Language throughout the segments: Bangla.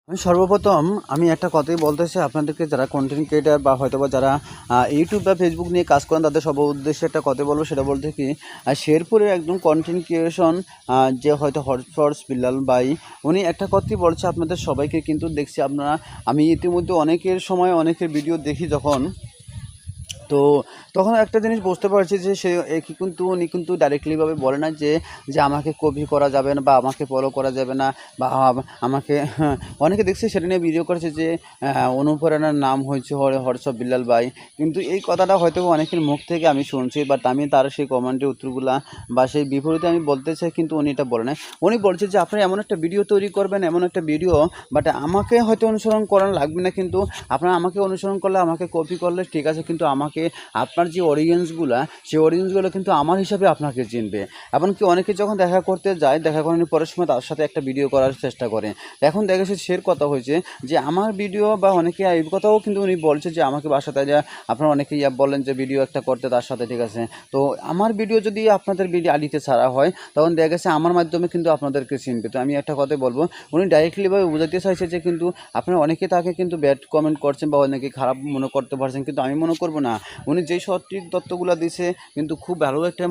আমি সর্বপ্রথম একটা কথাই বলতে চাই আপনাদেরকে, যারা কন্টেন্ট ক্রিয়েটার বা হয়তোবা যারা ইউটিউব বা ফেসবুক নিয়ে কাজ করেন, তাদের সব উদ্দেশ্যে একটা কথা বলবো। সেটা বলতে কি, শেরপুরের একদম কন্টেন্ট ক্রিয়েশন যে হয়তো হটস্পটস বিল্লাল ভাই, উনি একটা কথাই বলছে আপনাদের সবাইকে। কিন্তু দেখছি আপনারা, আমি ইতিমধ্যে অনেকের সময় অনেকের ভিডিও দেখি যখন, তো তখন একটা জিনিস বুঝতে পারছি যে সে উনি কিন্তু ডাইরেক্টলিভাবে বলে না যে যে আমাকে কপি করা যাবে না বা আমাকে ফলো করা যাবে না, বা আমাকে অনেকে দেখছি সেটা নিয়ে ভিডিও করেছে যে অনুপ্রেরণার নাম হয়েছে হোয়াটসঅ্যাপ বিল্লাল ভাই। কিন্তু এই কথাটা হয়তো অনেকের মুখ থেকে আমি শুনছি, বাট আমি তার সেই কমেন্টের উত্তরগুলা বা সেই বিপরীতে আমি বলতে চাই, কিন্তু উনি এটা বলে না। উনি বলছে যে আপনি এমন একটা ভিডিও তৈরি করবেন, এমন একটা ভিডিও, বাট আমাকে হয়তো অনুসরণ করানো লাগবে না, কিন্তু আপনারা আমাকে অনুসরণ করলে, আমাকে কপি করলে ঠিক আছে, কিন্তু আমাকে আপনার যে অডিয়েন্সগুলো, সেই অডিয়েন্সগুলো কিন্তু আমার হিসাবে আপনাকে চিনবে। এমনকি অনেকে যখন দেখা করতে যায়, দেখা করানোর পরের সময় তার সাথে একটা ভিডিও করার চেষ্টা করে। এখন দেখা যাচ্ছে সের কথা হয়েছে যে আমার ভিডিও, বা অনেকে এই কথাও কিন্তু উনি বলছে যে আমাকে বাসাতে যা আপনারা অনেকে বলেন যে ভিডিও একটা করতে তার সাথে, ঠিক আছে। তো আমার ভিডিও যদি আপনাদের ভিডিও আলিতে ছাড়া হয়, তখন দেখা গেছে আমার মাধ্যমে কিন্তু আপনাদেরকে চিনবে। তো আমি একটা কথাই বলবো, উনি ডাইরেক্টলিভাবে বোঝাতে চাইছে যে কিন্তু আপনারা অনেকে তাকে কিন্তু ব্যাড কমেন্ট করছেন বা অনেকে খারাপ মনে করতে পারছেন, কিন্তু আমি মনে করবো না। উনি যেই সঠিক তথ্যগুলো দিছে, কিন্তু খুব ভালো একটা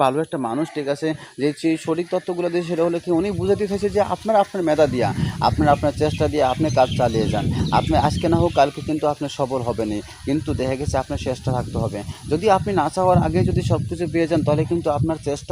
ভালো একটা মানুষ, ঠিক আছে। যে সঠিক তথ্যগুলো দিয়েছে সেটা হলো কি, উনি বুঝাতে চাইছে যে আপনার মেধা দিয়া, আপনার চেষ্টা দিয়ে আপনি কাজ চালিয়ে যান। আপনি আজকে না হোক কালকে কিন্তু আপনি সফল হবেনই, কিন্তু দেখা গেছে আপনার চেষ্টা থাকতে হবে। যদি আপনি না চাওয়ার আগে যদি সব কিছু পেয়ে যান, তাহলে কিন্তু আপনার চেষ্টা